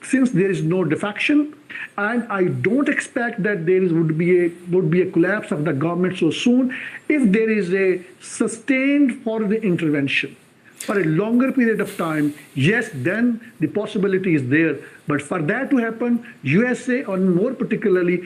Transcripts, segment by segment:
since there is no defection, and I don't expect that would be a collapse of the government so soon. If there is a sustained foreign intervention for a longer period of time, yes, then the possibility is there. But for that to happen, USA, or more particularly,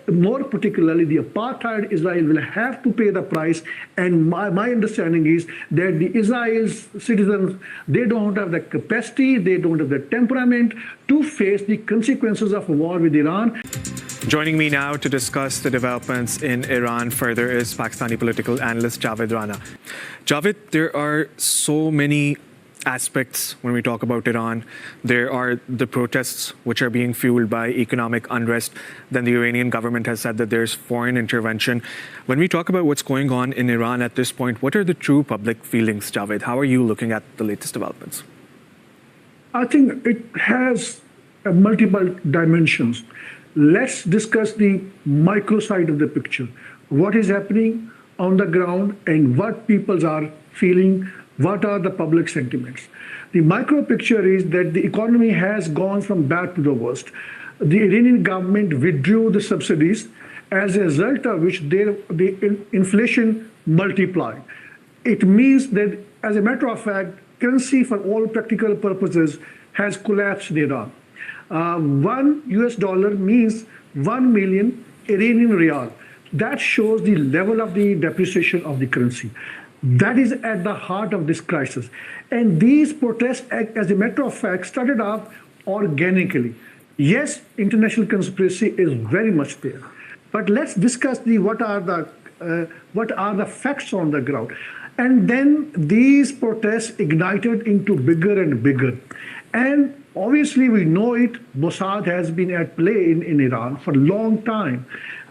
the apartheid Israel will have to pay the price. And my understanding is that the Israel's citizens, they don't have the capacity, they don't have the temperament to face the consequences of a war with Iran. Joining me now to discuss the developments in Iran further is Pakistani political analyst Javed Rana. Javed, there are so many aspects when we talk about Iran. There are the protests which are being fueled by economic unrest. Then the Iranian government has said that there's foreign intervention. When we talk about what's going on in Iran at this point, what are the true public feelings, Javed? How are you looking at the latest developments? I think it has multiple dimensions. Let's discuss the micro side of the picture. What is happening on the ground and what people are feeling, what are the public sentiments. The micro picture is that the economy has gone from bad to the worst. The Iranian government withdrew the subsidies, as a result of which the inflation multiplied. It means that, as a matter of fact, currency for all practical purposes has collapsed in Iran. $1 means 1 million Iranian rial. That shows the level of the depreciation of the currency. That is at the heart of this crisis. And these protests, as a matter of fact, started off organically. Yes, international conspiracy is very much there. But let's discuss what are the facts on the ground. And then these protests ignited into bigger and bigger. And obviously, we know it, Mossad has been at play in Iran for a long time.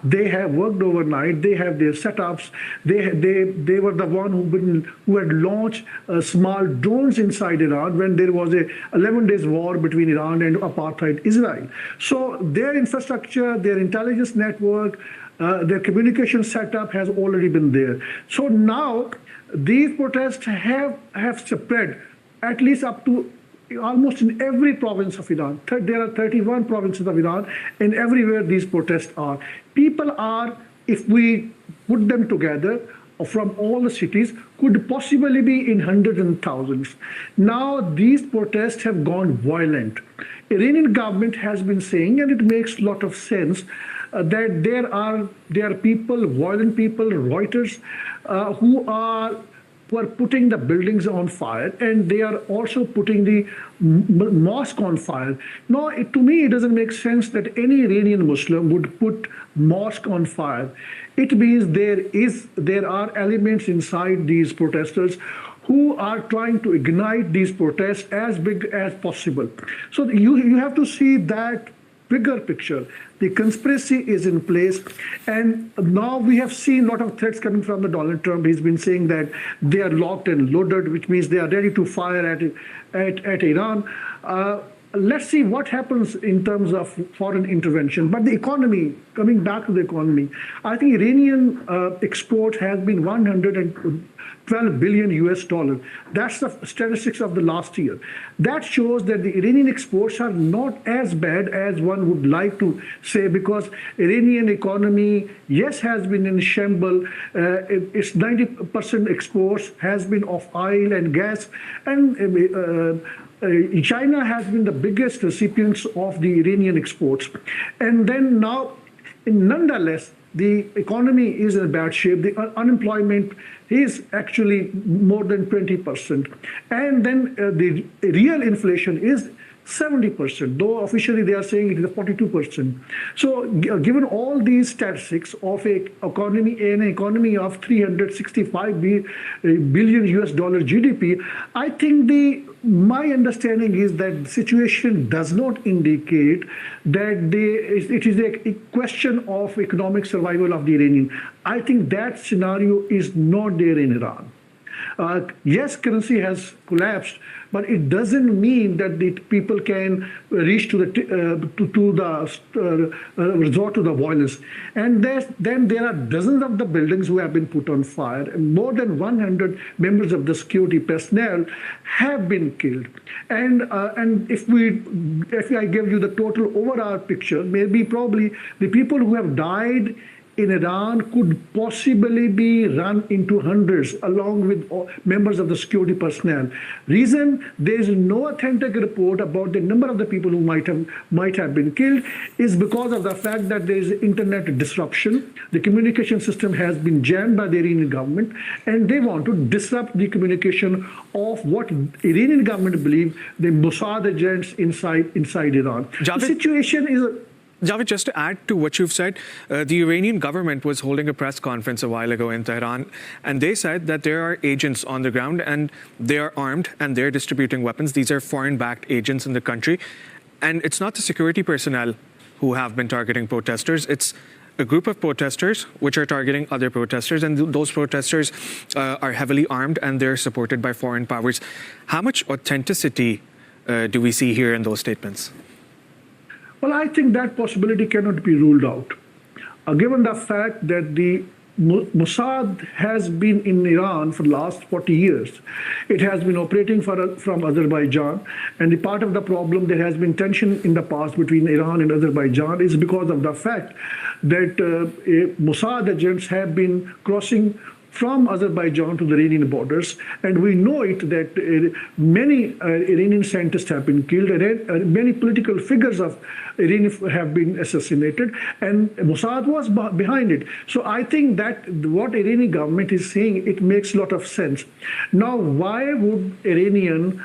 They have worked overnight. They have their setups. They were the one who had launched small drones inside Iran when there was a 11 days war between Iran and apartheid Israel. So their infrastructure, their intelligence network, their communication setup has already been there. So now these protests have spread at least up to almost in every province of Iran. There are 31 provinces of Iran, and everywhere these protests are. People are, if we put them together from all the cities, could possibly be in hundreds and thousands. Now these protests have gone violent. Iranian government has been saying, and it makes a lot of sense, that there are people, violent people, Reuters, who are putting the buildings on fire, and they are also putting the mosque on fire. Now, to me, it doesn't make sense that any Iranian Muslim would put mosque on fire. It means there are elements inside these protesters who are trying to ignite these protests as big as possible. So you have to see that bigger picture. The conspiracy is in place, and now we have seen a lot of threats coming from the Donald Trump. He's been saying that they are locked and loaded, which means they are ready to fire at Iran. Let's see what happens in terms of foreign intervention. But the economy, coming back to the economy, I think Iranian export has been 112 billion US dollar. That's the statistics of the last year. That shows that the Iranian exports are not as bad as one would like to say, because Iranian economy, yes, has been in shambles. Its 90% exports has been of oil and gas, and China has been the biggest recipients of the Iranian exports. And then now, nonetheless, the economy is in bad shape. The unemployment is actually more than 20%. And then the real inflation is 70%, though officially they are saying it is 42%. So given all these statistics of an economy of 365 billion US dollar GDP, I think my understanding is that the situation does not indicate that it is a question of economic survival of the Iranian. I think that scenario is not there in Iran. Yes, currency has collapsed, but it doesn't mean that the people can reach to the resort to the violence. And then there are dozens of the buildings who have been put on fire, and more than 100 members of the security personnel have been killed. And if I give you the total overall picture, maybe probably the people who have died in Iran could possibly be run into hundreds along with members of the security personnel. Reason there is no authentic report about the number of the people who might have been killed is because of the fact that there is internet disruption. The communication system has been jammed by the Iranian government, and they want to disrupt the communication of what Iranian government believe the Mossad agents inside Iran. Javed? The situation is. Javed, just to add to what you've said, the Iranian government was holding a press conference a while ago in Tehran, and they said that there are agents on the ground and they are armed and they're distributing weapons. These are foreign-backed agents in the country. And it's not the security personnel who have been targeting protesters. It's a group of protesters which are targeting other protesters, and those protesters are heavily armed and they're supported by foreign powers. How much authenticity do we see here in those statements? Well, I think that possibility cannot be ruled out. Given the fact that the Mossad has been in Iran for the last 40 years. It has been operating from Azerbaijan, and the part of the problem there has been tension in the past between Iran and Azerbaijan is because of the fact that Mossad agents have been crossing from Azerbaijan to the Iranian borders, and we know it that many Iranian scientists have been killed, and many political figures of Iran have been assassinated, and Mossad was behind it. So I think that what Iranian government is saying, it makes a lot of sense. Now, why would Iranian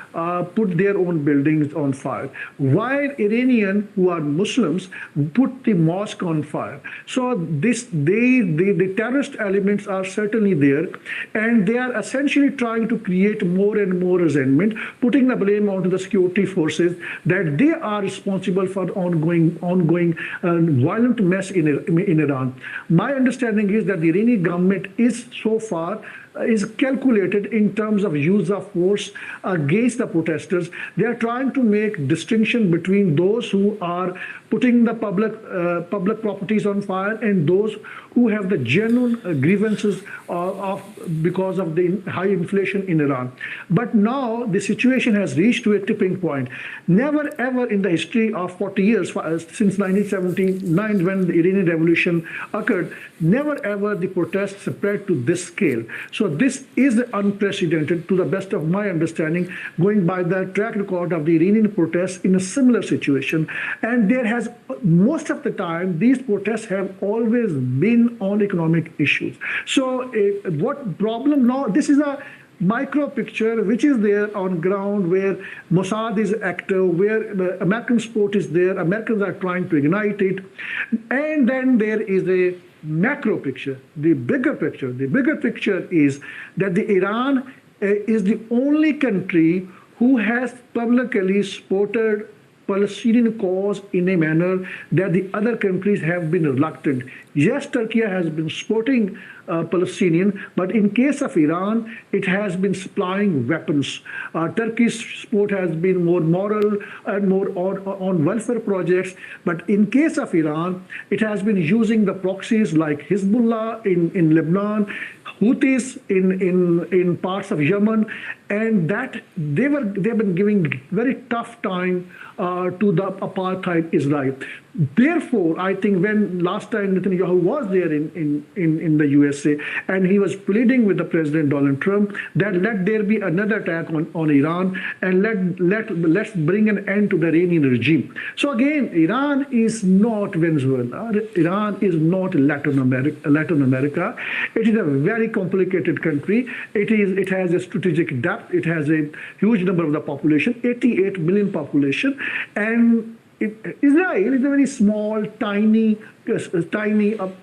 put their own buildings on fire? Why Iranian who are Muslims put the mosque on fire? So the terrorist elements are certainly there, and they are essentially trying to create more and more resentment, putting the blame onto the security forces that they are responsible for ongoing violent mess in Iran. My understanding is that the Iranian government is so far is calculated in terms of use of force against the protesters. They are trying to make distinction between those who are putting the public properties on fire and those who have the genuine grievances because of the high inflation in Iran. But now the situation has reached to a tipping point. Never ever in the history of 40 years, since 1979 when the Iranian Revolution occurred, never ever the protests spread to this scale. So this is unprecedented to the best of my understanding, going by the track record of the Iranian protests in a similar situation. And there has, most of the time, these protests have always been on economic issues. So what problem now, this is a micro picture which is there on ground where Mossad is active, where the American support is there, Americans are trying to ignite it. And then there is a macro picture, the bigger picture. The bigger picture is that the Iran is the only country who has publicly supported Palestinian cause in a manner that the other countries have been reluctant. Yes, Turkey has been supporting Palestinian, but in case of Iran, it has been supplying weapons. Turkey's support has been more moral and more on welfare projects, but in case of Iran, it has been using the proxies like Hezbollah in Lebanon, Houthis in parts of Yemen, and that they've been giving very tough time to the apartheid Israel. Therefore, I think when last time Netanyahu was there in the USA and he was pleading with the President Donald Trump that let there be another attack on Iran and let's bring an end to the Iranian regime. So again, Iran is not Venezuela. Iran is not Latin America. It is a very complicated country. It has a strategic depth. It has a huge number of the population, 88 million population, and Israel is a very small, tiny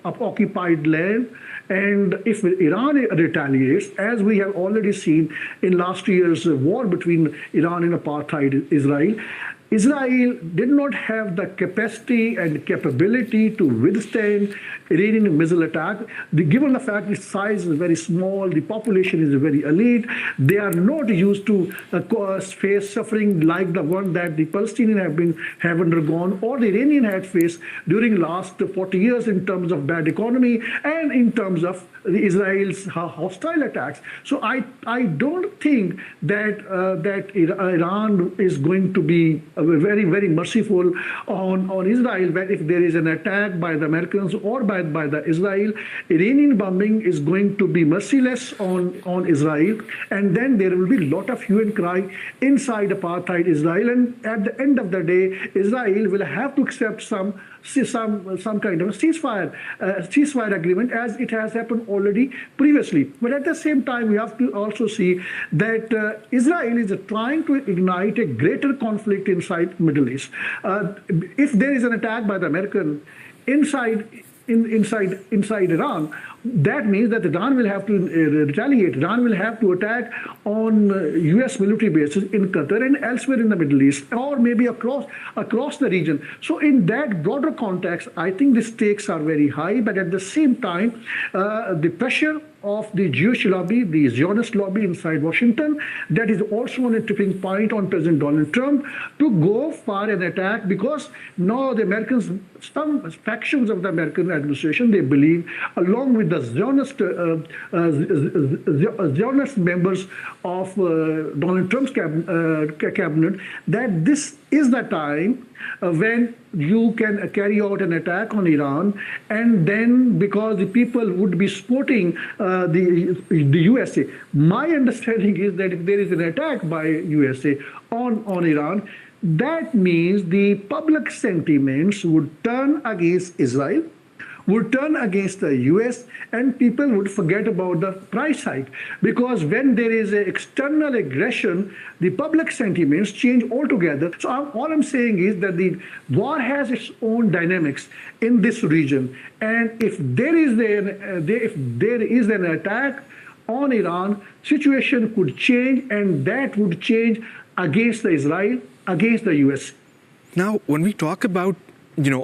occupied land. And if Iran retaliates, as we have already seen in last year's war between Iran and apartheid Israel, Israel did not have the capacity and capability to withstand Iranian missile attack. Given the fact its size is very small, the population is very elite, they are not used to face suffering like the one that the Palestinians have undergone or the Iranian had faced during last 40 years in terms of bad economy and in terms of Israel's hostile attacks. So I don't think that Iran is going to be very, very merciful on Israel. But if there is an attack by the Americans or by the Israel, Iranian bombing is going to be merciless on Israel, and then there will be a lot of hue and cry inside apartheid Israel. And at the end of the day, Israel will have to accept some kind of a ceasefire agreement, as it has happened already previously. But at the same time, we have to also see that Israel is trying to ignite a greater conflict inside Middle East. If there is an attack by the American inside Iran, that means that Iran will have to retaliate. Iran will have to attack on U.S. military bases in Qatar and elsewhere in the Middle East, or maybe across the region. So in that broader context, I think the stakes are very high, but at the same time, the pressure of the Jewish lobby, the Zionist lobby inside Washington, that is also on a tipping point on President Donald Trump to go for an attack, because now the Americans, some factions of the American administration, they believe, along with the Zionist members of Donald Trump's cabinet, that this is the time when you can carry out an attack on Iran, and then because the people would be supporting the USA. My understanding is that if there is an attack by USA on Iran, that means the public sentiments would turn against Israel, would turn against the US, and people would forget about the price hike. Because when there is an external aggression, the public sentiments change altogether. So all I'm saying is that the war has its own dynamics in this region. And if there is an attack on Iran, situation could change, and that would change against Israel, against the US. Now, when we talk about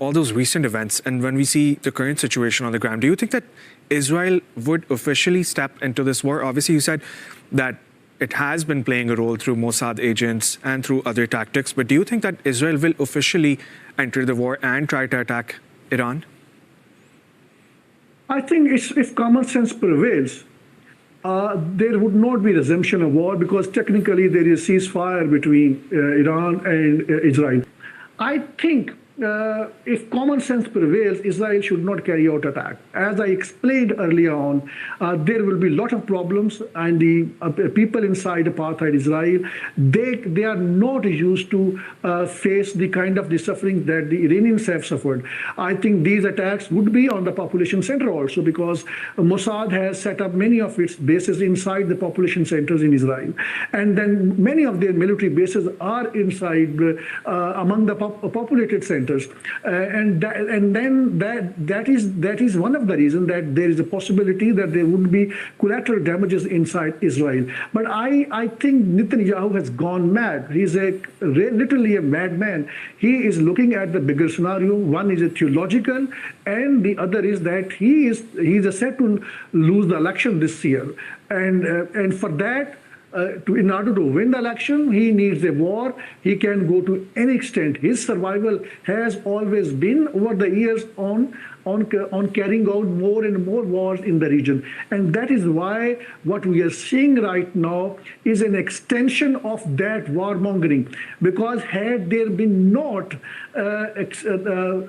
all those recent events, and when we see the current situation on the ground, do you think that Israel would officially step into this war? Obviously, you said that it has been playing a role through Mossad agents and through other tactics, but do you think that Israel will officially enter the war and try to attack Iran? I think if common sense prevails, there would not be resumption of war, because technically there is ceasefire between Iran and Israel. I think if common sense prevails, Israel should not carry out attack. As I explained earlier on, there will be a lot of problems, and the people inside apartheid Israel, they are not used to face the kind of the suffering that the Iranians have suffered. I think these attacks would be on the population center also, because Mossad has set up many of its bases inside the population centers in Israel, and then many of their military bases are inside among the populated centers. That is one of the reasons that there is a possibility that there would be collateral damages inside Israel. But I think Netanyahu has gone mad. He's literally a madman. He is looking at the bigger scenario. One is a theological, and the other is that he is set to lose the election this year, and for that, in order to win the election, he needs a war. He can go to any extent. His survival has always been, over the years, on carrying out more and more wars in the region. And that is why what we are seeing right now is an extension of that warmongering. Because had there been not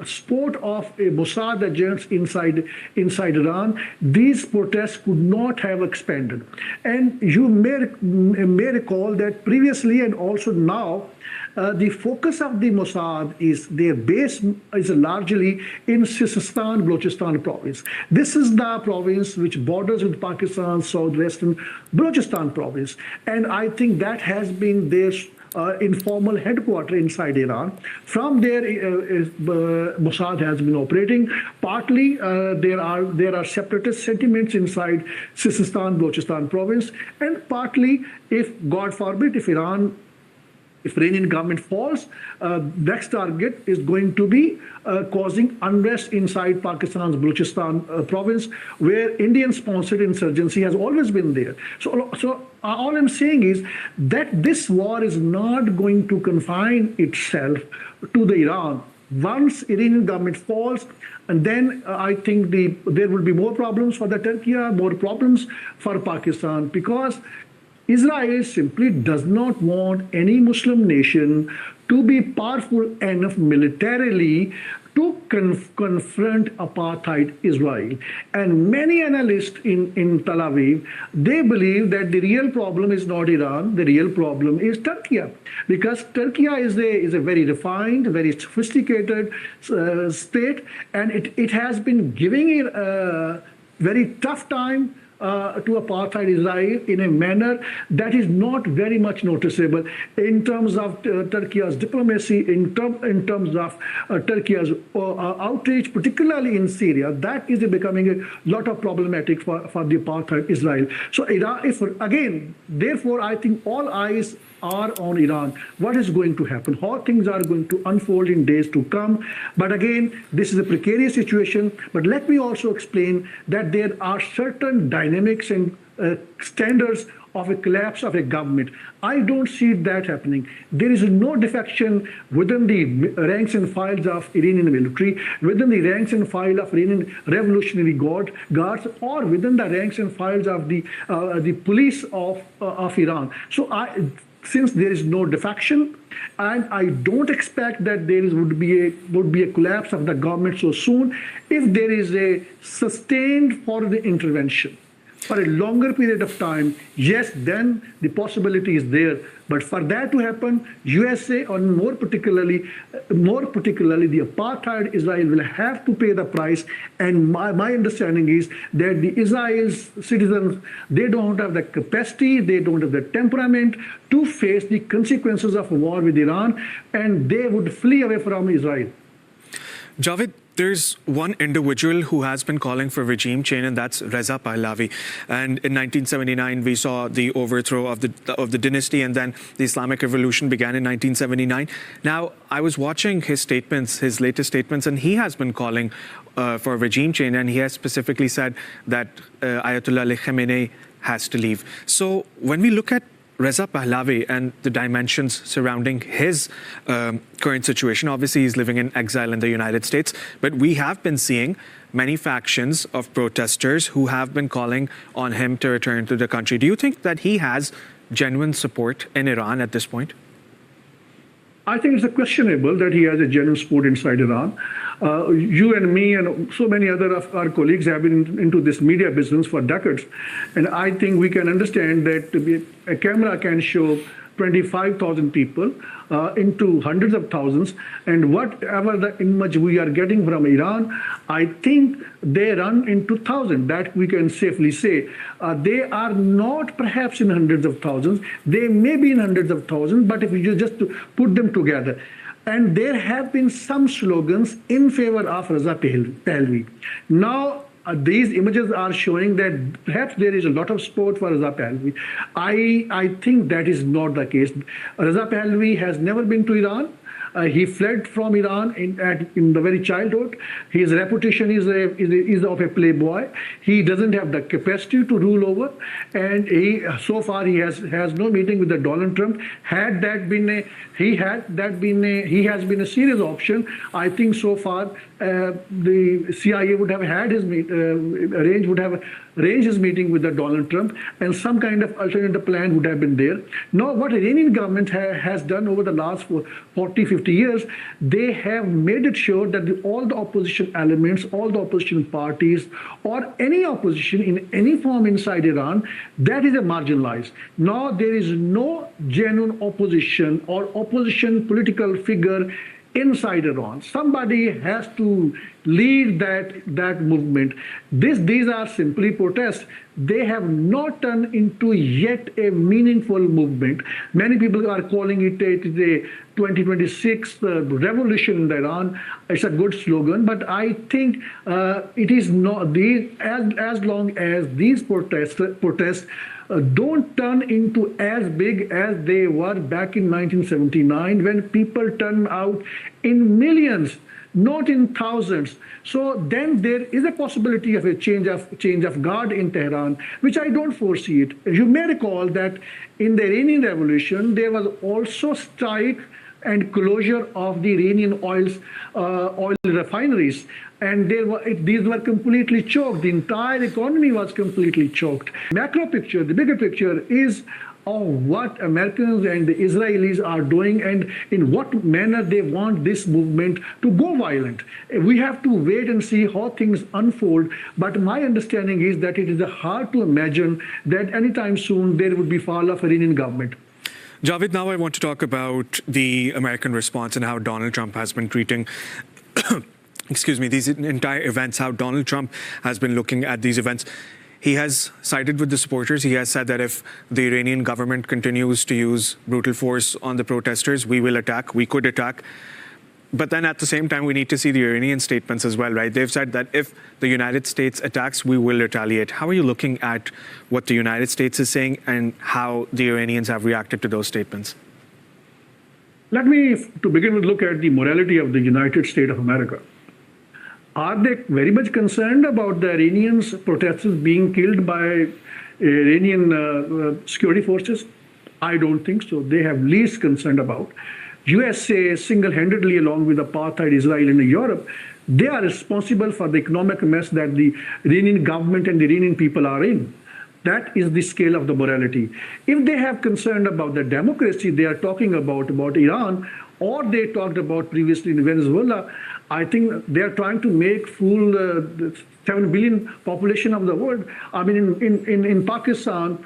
support of Mossad agents inside Iran, these protests could not have expanded. And you may recall that previously and also now, the focus of the Mossad is their base is largely in Sistan, Balochistan province. This is the province which borders with Pakistan, southwestern Balochistan province. And I think that has been their informal headquarters inside Iran. From there, Mossad has been operating. Partly, there are separatist sentiments inside Sistan, Balochistan province, and partly, if God forbid, if Iran if Iranian government falls, next target is going to be causing unrest inside Pakistan's Balochistan province, where Indian-sponsored insurgency has always been there. So all I'm saying is that this war is not going to confine itself to the Iran. Once Iranian government falls, and then I think there will be more problems for the Turkey, more problems for Pakistan, because Israel simply does not want any Muslim nation to be powerful enough militarily to confront apartheid Israel. And many analysts in Tel Aviv, they believe that the real problem is not Iran, the real problem is Turkey. Because Turkey is a very refined, very sophisticated state, and it has been giving it a very tough time to apartheid Israel in a manner that is not very much noticeable in terms of Turkey's diplomacy, in terms of Turkey's outreach, particularly in Syria. That is becoming a lot of problematic for the apartheid Israel. So Iran, therefore, I think all eyes are on Iran. What is going to happen? How things are going to unfold in days to come? But again, this is a precarious situation. But let me also explain that there are certain dynamics and standards of a collapse of a government. I don't see that happening. There is no defection within the ranks and files of Iranian military, within the ranks and file of Iranian Revolutionary Guards, or within the ranks and files of the police of Iran. So since there is no defection, and I don't expect that there would be a collapse of the government so soon, if there is a sustained foreign intervention for a longer period of time, yes, then the possibility is there. But for that to happen, USA, or more particularly the apartheid Israel, will have to pay the price. And my understanding is that the Israel's citizens, they don't have the capacity, they don't have the temperament to face the consequences of war with Iran, and they would flee away from Israel. Javed, there's one individual who has been calling for regime change, and that's Reza Pahlavi. And in 1979, we saw the overthrow of the dynasty, and then the Islamic Revolution began in 1979. Now, I was watching his statements, his latest statements, and he has been calling for regime change, and he has specifically said that Ayatollah Ali Khamenei has to leave. So when we look at Reza Pahlavi and the dimensions surrounding his current situation, obviously he's living in exile in the United States, but we have been seeing many factions of protesters who have been calling on him to return to the country. Do you think that he has genuine support in Iran at this point? I think it's questionable that he has a genuine support inside Iran. You and me and so many other of our colleagues have been into this media business for decades. And I think we can understand that a camera can show 25,000 people into hundreds of thousands. And whatever the image we are getting from Iran, I think they run into thousands. That we can safely say. They are not perhaps in hundreds of thousands. They may be in hundreds of thousands, but if you just put them together. And there have been some slogans in favor of Reza Pahlavi. Now, these images are showing that perhaps there is a lot of support for Reza Pahlavi. I think that is not the case. Reza Pahlavi has never been to Iran. He fled from Iran in the very childhood. His reputation is of a playboy. He doesn't have the capacity to rule over, and so far he has no meeting with the Donald Trump. Had that been he has been a serious option. I think so far the CIA would have had his arrange his meeting with the Donald Trump, and some kind of alternative plan would have been there. Now, what Iranian government has done over the last 40, 50 years, they have made it sure that all the opposition elements, all the opposition parties, or any opposition in any form inside Iran, that is marginalized. Now, there is no genuine opposition or opposition political figure inside Iran. Somebody has to lead that movement. These are simply protests. They have not turned into yet a meaningful movement. Many people are calling it a 2026 revolution in Iran. It's a good slogan, but I think it is not. As long as these protests don't turn into as big as they were back in 1979 when people turned out in millions, not in thousands. So then there is a possibility of a change of guard in Tehran, which I don't foresee it. You may recall that in the Iranian Revolution, there was also strike and closure of the Iranian oil refineries. And these were completely choked. The entire economy was completely choked. Macro picture, the bigger picture is of what Americans and the Israelis are doing and in what manner they want this movement to go violent. We have to wait and see how things unfold. But my understanding is that it is hard to imagine that anytime soon there would be fall of Iranian government. Javed, now I want to talk about the American response and how Donald Trump has been treating excuse me, these entire events, how Donald Trump has been looking at these events. He has sided with the supporters. He has said that if the Iranian government continues to use brutal force on the protesters, we will attack, we could attack. But then at the same time, we need to see the Iranian statements as well, right? They've said that if the United States attacks, we will retaliate. How are you looking at what the United States is saying and how the Iranians have reacted to those statements? Let me, to begin with, look at the morality of the United States of America. Are they very much concerned about the Iranians protesters being killed by Iranian security forces? I don't think so. They have least concerned about. USA single-handedly, along with apartheid Israel and Europe, they are responsible for the economic mess that the Iranian government and the Iranian people are in. That is the scale of the morality. If they have concern about the democracy they are talking about Iran, or they talked about previously in Venezuela, I think they are trying to make fool the 7 billion population of the world. I mean, in Pakistan,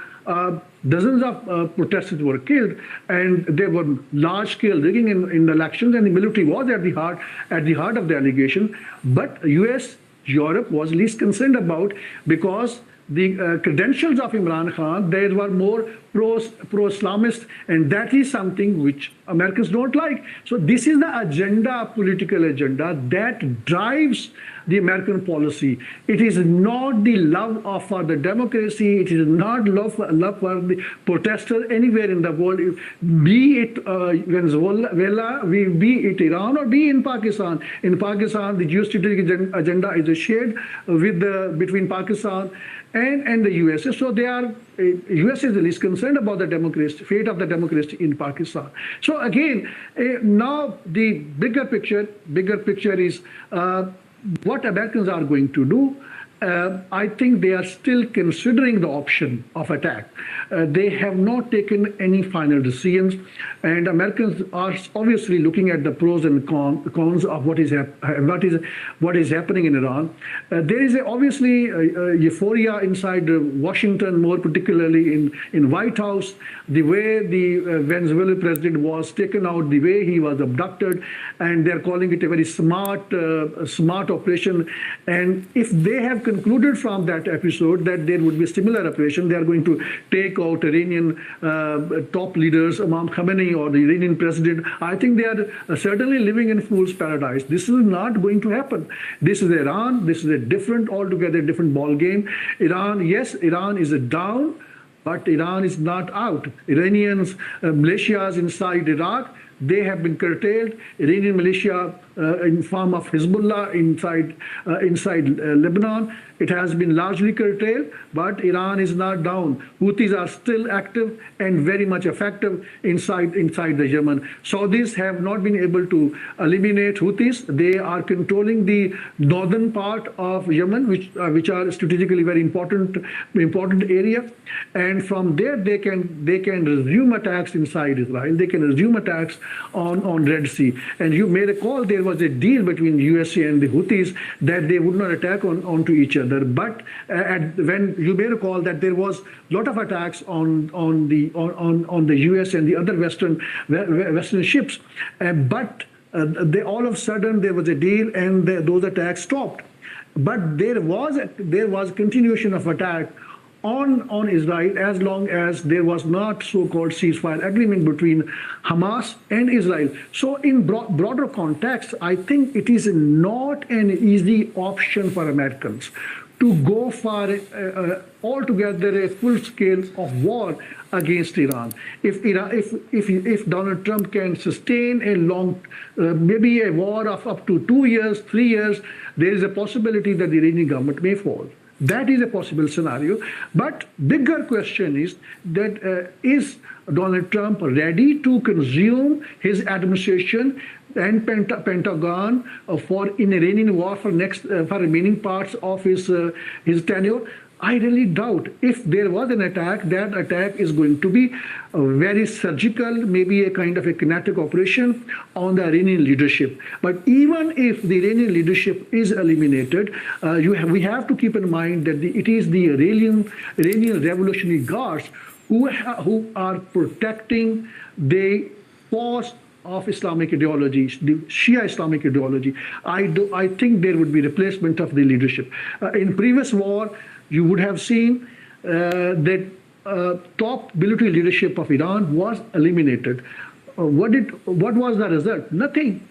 dozens of protesters were killed, and there were large-scale rigging in the elections, and the military was at the heart of the allegation. But U.S., Europe was least concerned about because the credentials of Imran Khan, they were more pro-Islamist, and that is something which Americans don't like. So this is the agenda, political agenda, that drives the American policy. It is not the love for the democracy. It is not love for the protesters anywhere in the world, be it Venezuela, be it Iran, or be in Pakistan. In Pakistan, the geostrategic agenda is shared between Pakistan and the USA. So USA is the least concerned about the fate of the democracy in Pakistan. So again, now the bigger picture is what Americans are going to do. I think they are still considering the option of attack. They have not taken any final decisions, and Americans are obviously looking at the pros and cons of what is happening in Iran. There is obviously euphoria inside Washington, more particularly in White House, the way the Venezuelan president was taken out, the way he was abducted, and they're calling it a very smart operation. And if they have concluded from that episode that there would be a similar operation, they are going to take out Iranian top leaders, Imam Khamenei or the Iranian president. I think they are certainly living in fool's paradise. This is not going to happen. This is Iran. This is a altogether different ball game. Iran is down, but Iran is not out. Iranians, militias inside Iraq, they have been curtailed. Iranian militia in form of Hezbollah inside Lebanon, it has been largely curtailed, but Iran is not down. Houthis are still active and very much effective inside the Yemen. Saudis have not been able to eliminate Houthis. They are controlling the northern part of Yemen, which are strategically very important area. And from there, they can resume attacks inside Israel. They can resume attacks on Red Sea. And you may recall there was a deal between USA and the Houthis that they would not attack onto each other. But when you may recall that there was a lot of attacks on the US and the other Western ships, but all of a sudden there was a deal and those attacks stopped. But there was continuation of attack on Israel as long as there was not so-called ceasefire agreement between Hamas and Israel. So in broader context, I think it is not an easy option for Americans to go for altogether a full scale of war against Iran. If Donald Trump can sustain a long, maybe a war of up to 2 years, 3 years, there is a possibility that the Iranian government may fall. That is a possible scenario. But bigger question is that is Donald Trump ready to consume his administration and Pentagon for in Iranian war for remaining parts of his tenure? I really doubt. If there was an attack, that attack is going to be very surgical, maybe a kind of a kinetic operation on the Iranian leadership. But even if the Iranian leadership is eliminated, we have to keep in mind that it is the Iranian Revolutionary Guards who are protecting the cause of Islamic ideology, the Shia Islamic ideology. I think there would be replacement of the leadership. In previous war, you would have seen that top military leadership of Iran was eliminated. What was the result? Nothing.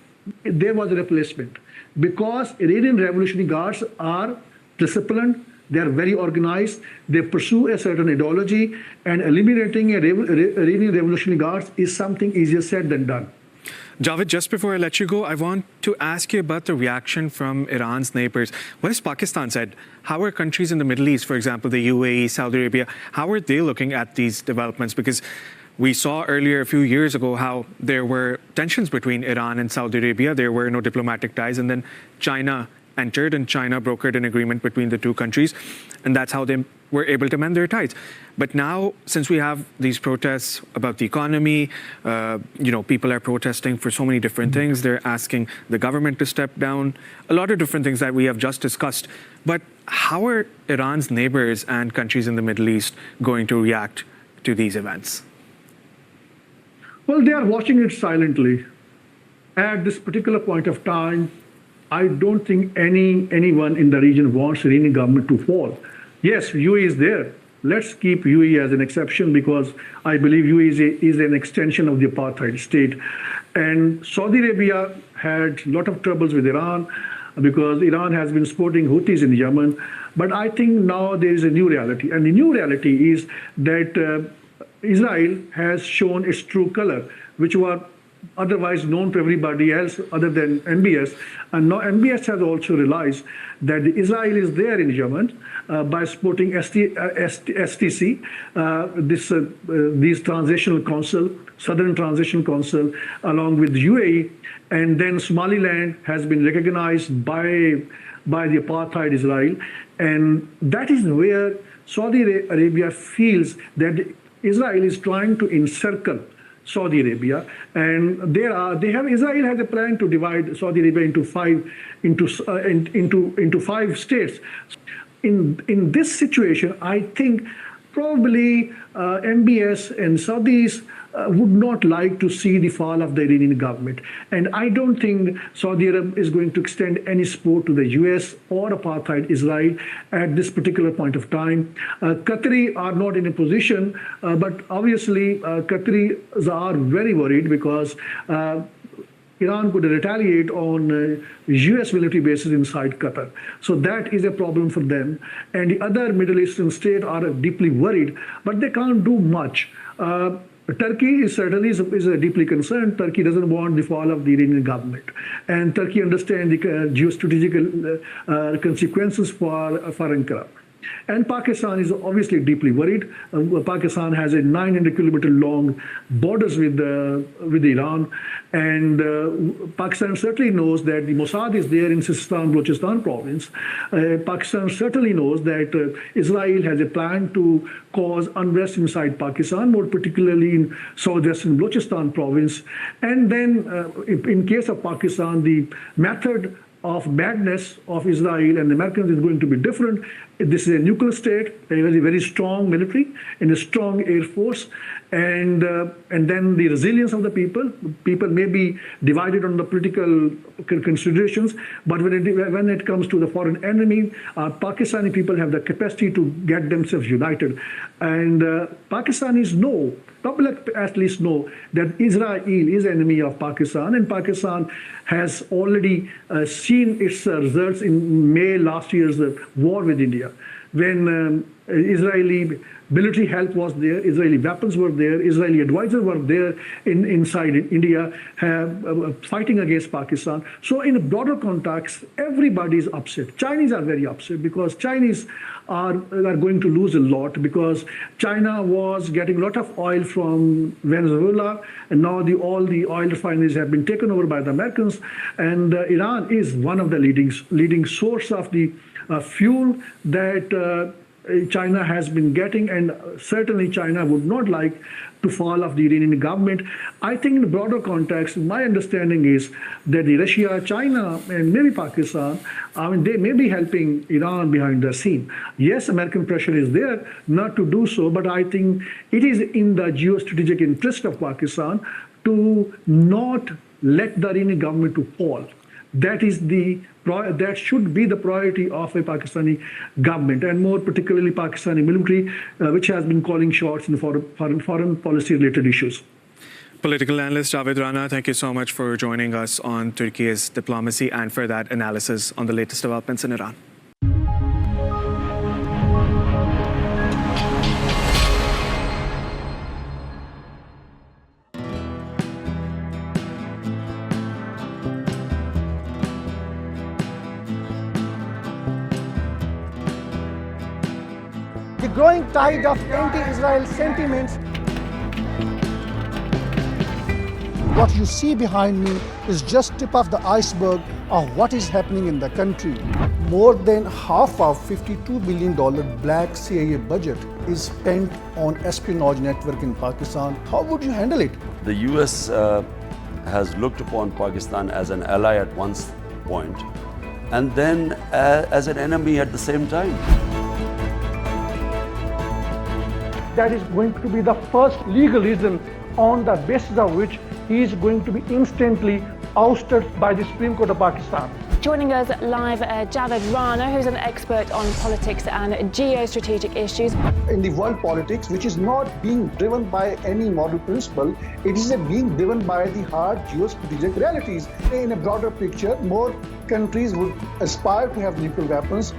There was a replacement because Iranian Revolutionary Guards are disciplined. They are very organized. They pursue a certain ideology, and eliminating Iranian Revolutionary Guards is something easier said than done. Javed, just before I let you go, I want to ask you about the reaction from Iran's neighbors. What has Pakistan said? How are countries in the Middle East, for example, the UAE, Saudi Arabia, how are they looking at these developments? Because we saw earlier, a few years ago, how there were tensions between Iran and Saudi Arabia. There were no diplomatic ties, and then China entered, and China brokered an agreement between the two countries, and that's how they were able to mend their ties. But now, since we have these protests about the economy, people are protesting for so many different things. They're asking the government to step down, a lot of different things that we have just discussed. But how are Iran's neighbors and countries in the Middle East going to react to these events? Well, they are watching it silently. At this particular point of time, I don't think anyone in the region wants Iranian government to fall. Yes, UAE is there. Let's keep UAE as an exception because I believe UAE is an extension of the apartheid state. And Saudi Arabia had a lot of troubles with Iran because Iran has been supporting Houthis in Yemen. But I think now there is a new reality. And the new reality is that Israel has shown its true color, which were otherwise known to everybody else other than MBS. And now MBS has also realized that Israel is there in Yemen by supporting STC, these transitional council, Southern Transitional Council, along with UAE. And then Somaliland has been recognized by the apartheid Israel. And that is where Saudi Arabia feels that Israel is trying to encircle Saudi Arabia, and Israel has a plan to divide Saudi Arabia into five states. In this situation, I think probably MBS and Saudis would not like to see the fall of the Iranian government. And I don't think Saudi Arabia is going to extend any support to the US or apartheid Israel at this particular point of time. Qataris are not in a position, but obviously Qataris are very worried because Iran could retaliate on US military bases inside Qatar. So that is a problem for them. And the other Middle Eastern states are deeply worried, but they can't do much. Turkey is certainly deeply concerned. Turkey doesn't want the fall of the Iranian government. And Turkey understands the geostrategic consequences for Ankara. And Pakistan is obviously deeply worried. Pakistan has a 900-kilometer long borders with Iran, and Pakistan certainly knows that the Mossad is there in Sistan-Balochistan province. Pakistan certainly knows that Israel has a plan to cause unrest inside Pakistan, more particularly in southwestern Balochistan province. And then, in case of Pakistan, the method of madness of Israel and the Americans is going to be different. This is a nuclear state, a very, very strong military and a strong air force, and then the resilience of the people. People may be divided on the political considerations, but when it comes to the foreign enemy, Pakistani people have the capacity to get themselves united, and Pakistanis know. Public at least know that Israel is enemy of Pakistan, and Pakistan has already seen its results in May last year's war with India, when Israeli military help was there, Israeli weapons were there, Israeli advisors were there inside India fighting against Pakistan. So in a broader context, everybody is upset. Chinese are very upset because Chinese are going to lose a lot, because China was getting a lot of oil from Venezuela, and now all the oil refineries have been taken over by the Americans, and Iran is one of the leading source of the fuel that China has been getting, and certainly China would not like to fall off the Iranian government. I think in the broader context, my understanding is that Russia, China, and maybe Pakistan, they may be helping Iran behind the scene. Yes, American pressure is there not to do so, but I think it is in the geostrategic interest of Pakistan to not let the Iranian government to fall. That should be the priority of a Pakistani government, and more particularly Pakistani military, which has been calling shots in foreign policy related issues. Political analyst Javed Rana, thank you so much for joining us on Turkey's diplomacy and for that analysis on the latest developments in Iran. The growing tide of anti-Israel sentiments. What you see behind me is just tip of the iceberg of what is happening in the country. More than half of $52 billion black CIA budget is spent on espionage network in Pakistan. How would you handle it? The US has looked upon Pakistan as an ally at one point and then as an enemy at the same time. That is going to be the first legal reason on the basis of which he is going to be instantly ousted by the Supreme Court of Pakistan. Joining us live, Javed Rana, who's an expert on politics and geostrategic issues. In the world politics, which is not being driven by any moral principle, it is being driven by the hard geostrategic realities. In a broader picture, more countries would aspire to have nuclear weapons.